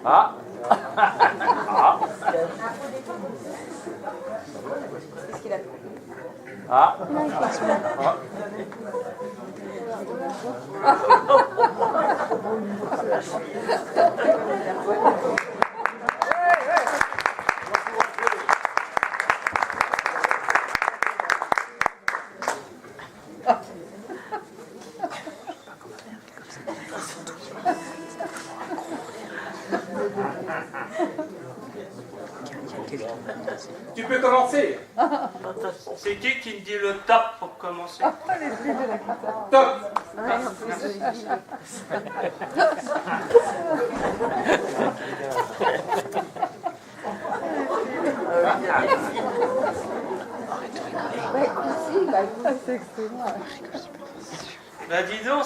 Ah. Ah. Ah. Ah. Tu peux commencer. C'est qui me dit le top pour commencer? Top. Bah dis donc,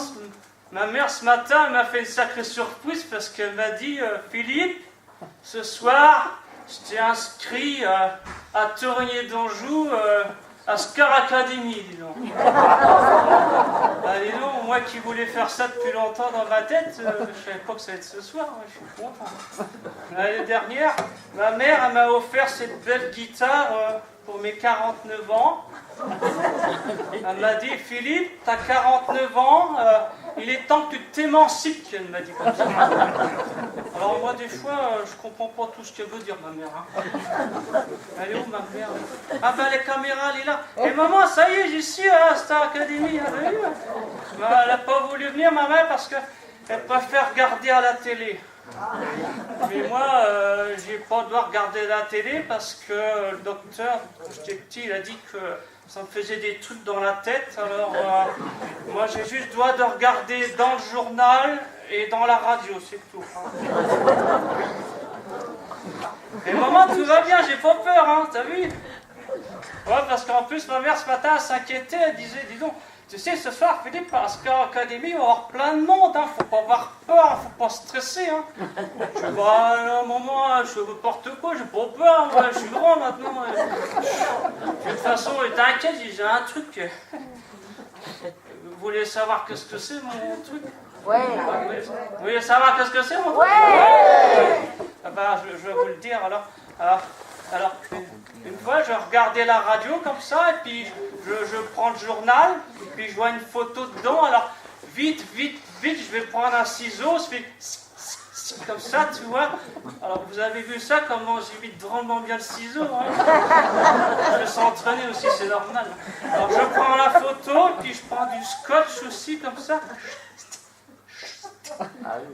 ma mère ce matin elle m'a fait une sacrée surprise parce qu'elle m'a dit Philippe, ce soir je t'ai inscrit à Tournier d'Anjou à Scar Academy, dis donc. Bah dis donc, moi qui voulais faire ça depuis longtemps dans ma tête, je savais pas que ça allait être ce soir, je suis content. L'année dernière, ma mère elle m'a offert cette belle guitare pour mes 49 ans. Elle m'a dit, Philippe, t'as 49 ans, il est temps que tu t'émancipes, elle m'a dit comme ça. Alors moi, des fois, je comprends pas tout ce qu'elle veut dire, ma mère. Hein. Elle est où, ma mère? Ah ben, les caméras, elle est là. Et maman, ça y est, j'y suis à Star Academy. Elle n'a pas voulu venir, ma mère, parce qu'elle préfère regarder à la télé. Mais moi, j'ai pas le droit de regarder la télé parce que le docteur, quand j'étais petit, il a dit que ça me faisait des trucs dans la tête. Alors, moi, j'ai juste le droit de regarder dans le journal et dans la radio, c'est tout. Et maman, tout va bien, j'ai pas peur, hein, t'as vu? Ouais, parce qu'en plus, ma mère, ce matin, elle s'inquiétait, elle disait, dis donc, tu sais, ce soir, Philippe, à Scar Academy, il va y avoir plein de monde, hein, faut pas avoir peur, faut pas stresser, hein. Je dis, bah, non, maman, je veux n'importe quoi, j'ai pas peur, moi, je suis grand maintenant. De toute façon, t'inquiète, j'ai un truc. Vous voulez savoir qu'est-ce que c'est, mon truc? Ouais. Vous voulez savoir qu'est-ce que c'est, mon truc? Ouais. Ah bah, je vais vous le dire, alors une fois, je regardais la radio comme ça, et puis je prends le journal, et puis je vois une photo dedans, alors vite, je vais prendre un ciseau, je fais comme ça, tu vois. Alors, vous avez vu ça, comment j'imite drôlement bien le ciseau, hein. Je me suis entraîné aussi, c'est normal. Alors, je prends la photo, et puis je prends du scotch aussi, comme ça.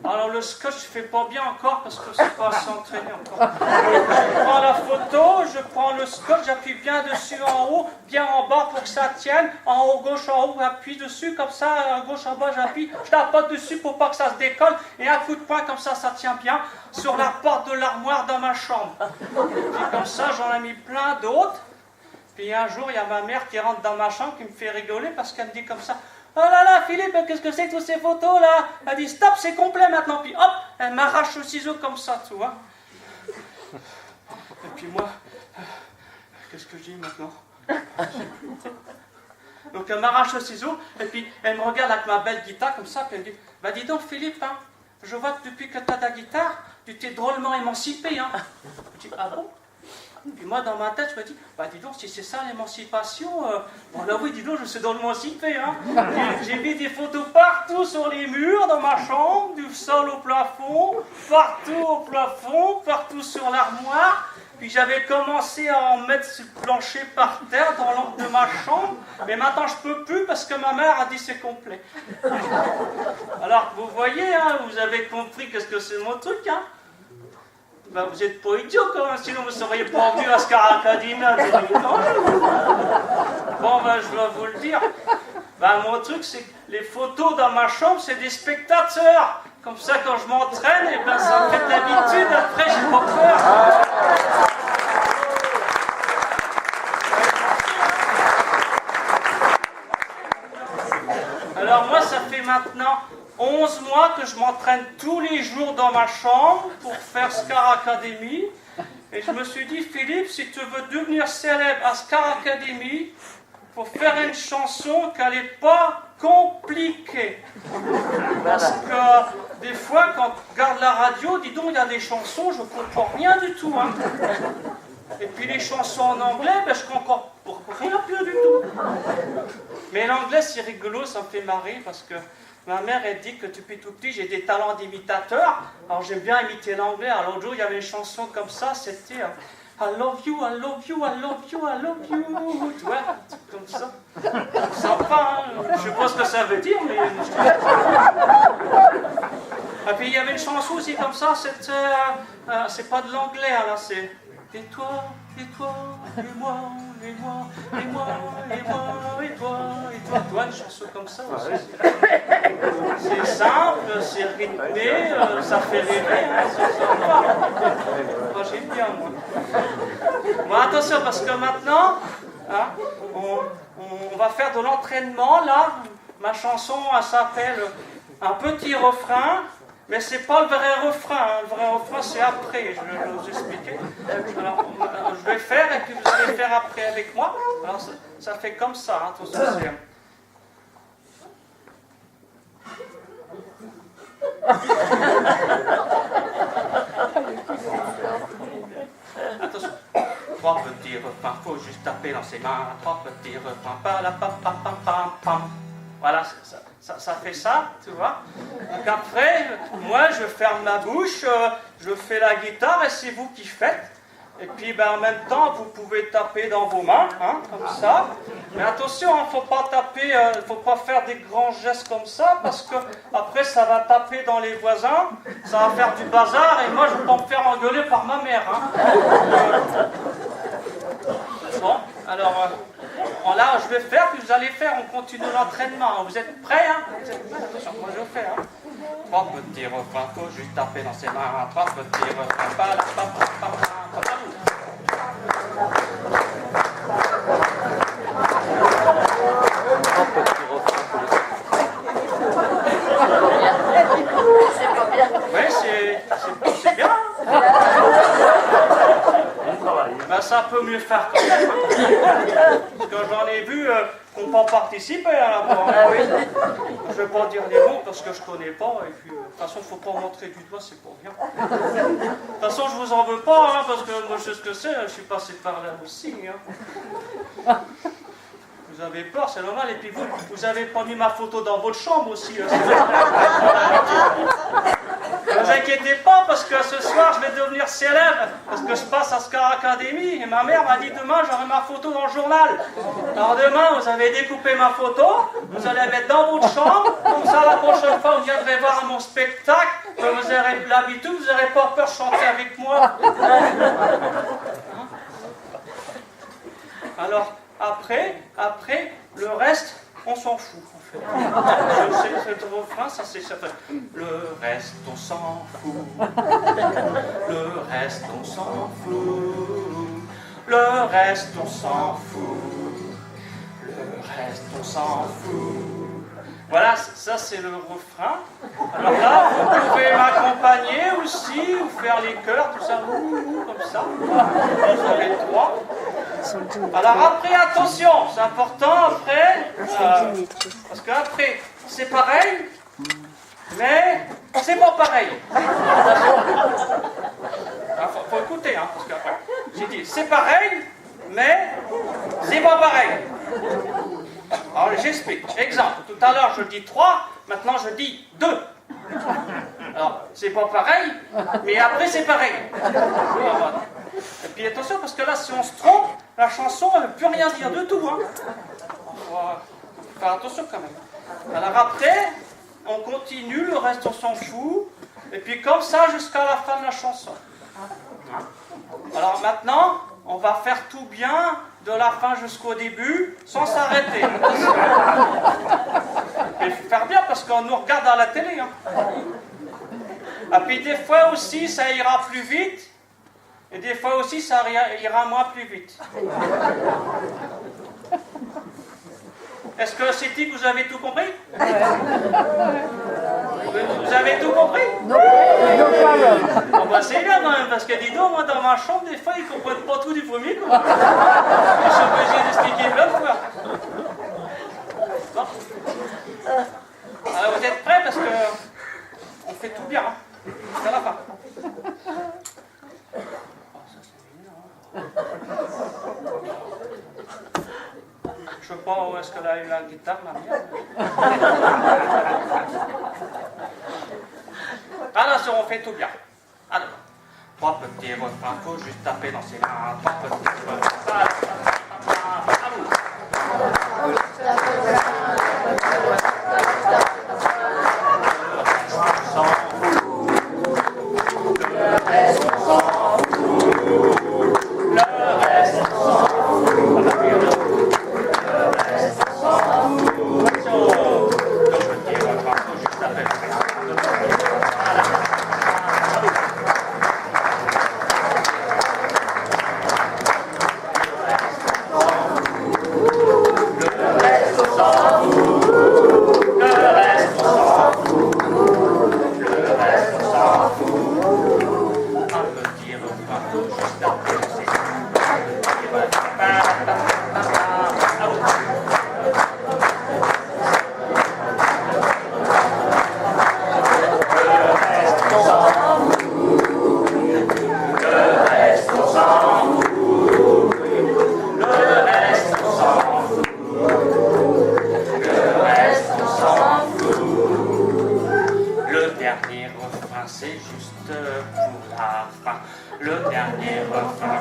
Alors le scotch je fais pas bien encore parce que c'est pas assez entraîné encore. Je prends la photo, je prends le scotch, j'appuie bien dessus en haut, bien en bas pour que ça tienne. En haut gauche, en haut, j'appuie dessus comme ça, à gauche en bas j'appuie, je tapote dessus pour pas que ça se décolle et un coup de poing comme ça tient bien sur la porte de l'armoire dans ma chambre. Puis comme ça j'en ai mis plein d'autres. Puis un jour il y a ma mère qui rentre dans ma chambre qui me fait rigoler parce qu'elle me dit comme ça. Oh là là, Philippe, qu'est-ce que c'est que toutes ces photos là? Elle dit stop, c'est complet maintenant. Puis hop, elle m'arrache le ciseau comme ça, tu vois. Et puis moi, qu'est-ce que je dis maintenant? Donc elle m'arrache le ciseau, et puis elle me regarde avec ma belle guitare comme ça, puis elle me dit, bah dis donc Philippe, hein, je vois que depuis que tu as ta guitare, tu t'es drôlement émancipé, hein. Je dis, ah bon? Puis moi, dans ma tête, je me dis, bah dis donc, si c'est ça l'émancipation, bon là oui, dis donc, je suis drôlement émancipé, hein. J'ai mis des photos partout sur les murs, dans ma chambre, du sol au plafond, partout sur l'armoire. Puis j'avais commencé à en mettre sur le plancher par terre, dans l'angle de ma chambre, mais maintenant je peux plus parce que ma mère a dit c'est complet. Alors, vous voyez, hein, vous avez compris qu'est-ce que c'est mon truc, hein. Ben, vous n'êtes pas idiot quand même, sinon vous ne seriez pas venu à Scar Academy. Bon, ben, je dois vous le dire. Ben, mon truc, c'est que les photos dans ma chambre, c'est des spectateurs. Comme ça, quand je m'entraîne, et ben, ça me fait de l'habitude. Après, j'ai pas peur. Alors moi, ça fait maintenant 11 mois que je m'entraîne tous les jours dans ma chambre pour faire Scar Academy. Et je me suis dit, Philippe, si tu veux devenir célèbre à Scar Academy, il faut faire une chanson qu'elle n'est pas compliqué. Parce que des fois, quand on regarde la radio, dis donc, il y a des chansons, je ne comprends rien du tout. Hein. Et puis les chansons en anglais, ben, je comprends rien du tout. Mais l'anglais, c'est rigolo, ça me fait marrer, parce que ma mère, elle dit que depuis tout petit, j'ai des talents d'imitateur. Alors j'aime bien imiter l'anglais. Alors l'autre jour, il y avait une chanson comme ça, c'était I love you, I love you, I love you, I love you. Tu vois, un truc comme ça. Sympa, hein. Je sais pas ce que ça veut dire, mais... Et puis il y avait une chanson aussi comme ça, c'était... c'est pas de l'anglais, là, c'est... Et toi, et toi, et moi, et moi, et moi, et moi, et toi, et toi. Tu vois, une chanson comme ça aussi. C'est simple, c'est rythmé, ça fait rêver, hein, c'est sympa. Moi, j'aime bien, moi. Bon, attention, parce que maintenant, hein, on va faire de l'entraînement, là. Ma chanson, elle s'appelle Un petit refrain. Mais c'est pas le vrai refrain, hein. Le vrai refrain c'est après, je vais vous expliquer. Alors, je vais faire et puis vous allez faire après avec moi. Alors ça fait comme ça, hein, tout ça. Attention. 3 petits refrains, faut juste taper dans ses mains. 3 petits refrains, pam. Voilà, ça fait ça, tu vois. Donc après, moi, je ferme ma bouche, je fais la guitare et c'est vous qui faites. Et puis, ben, en même temps, vous pouvez taper dans vos mains, hein, comme ça. Mais attention, il ne faut pas taper, faut pas faire des grands gestes comme ça, parce que après, ça va taper dans les voisins, ça va faire du bazar, et moi, je ne vais pas me faire engueuler par ma mère. Hein. Bon, alors... là, je vais faire, puis vous allez faire, on continue l'entraînement. Vous êtes prêts, hein? Vous êtes prêts? Attention, moi je fais, hein? 3 petits refrains, faut juste taper dans ses mains. 3 petits refrains, pas la. Oui, c'est bien. Ben, ça peut mieux faire quand même. Parce que j'en ai vu qui n'ont pas participé à la fois. Je ne vais pas dire les mots parce que je ne connais pas. Et puis, de toute façon, il ne faut pas montrer du doigt, c'est pour rien. De toute façon, je ne vous en veux pas, hein, parce que moi, je sais ce que c'est. Je suis passé par là aussi. Hein. Vous avez peur, c'est normal. Et puis, vous n'avez pas mis ma photo dans votre chambre aussi. Ne vous inquiétez pas, parce que ce soir, je vais devenir célèbre, parce que je passe à Scar Academy, et ma mère m'a dit demain, j'aurai ma photo dans le journal. Alors demain, vous avez découpé ma photo, vous allez la mettre dans votre chambre, comme ça, la prochaine fois, vous viendrez voir mon spectacle, que vous aurez l'habitude, vous n'aurez pas peur de chanter avec moi. Alors, après, le reste, on s'en fout. Je sais que ce refrain, ça c'est certain. Le reste, on s'en fout. Le reste, on s'en fout. Le reste, on s'en fout. Le reste, on s'en fout. Voilà, ça c'est le refrain. Alors là, vous pouvez m'accompagner aussi, ou faire les chœurs, tout ça, comme ça. Vous avez le droit. Alors après, attention, c'est important après, parce qu'après, c'est pareil, mais c'est pas pareil. Faut écouter, hein, parce qu'après, j'ai dit, c'est pareil, mais c'est pas pareil. Alors j'explique. Exemple, tout à l'heure je dis 3, maintenant je dis 2. Alors, c'est pas pareil, mais après c'est pareil. Et puis attention, parce que là, si on se trompe, la chanson, elle ne veut plus rien dire de tout. Hein. On va faire attention quand même. Alors après, on continue, le reste on s'en fout. Et puis comme ça jusqu'à la fin de la chanson. Alors maintenant, on va faire tout bien, de la fin jusqu'au début, sans s'arrêter. Et faire bien, parce qu'on nous regarde à la télé. Hein. Et puis des fois aussi, ça ira plus vite. Et des fois aussi, ça ira moins plus vite. Est-ce que c'est dit que vous avez tout compris? Vous avez tout compris? No problem. Bon, bah, c'est bien quand même, parce que dis donc, moi dans ma chambre, des fois, ils ne comprennent pas tout du premier coup. Je suis obligé d'expliquer plein de fois. Bon. Alors vous êtes prêts parce que on fait tout bien, hein, jusqu'à la fin. Je sais pas où est-ce qu'elle a eu la guitare, ma mère. Attention, on fait tout bien. Alors, 3 petits refrains, faut juste taper dans ses mains. 3 petits refrains. À vous. C'est juste pour la fin. Le dernier refrain.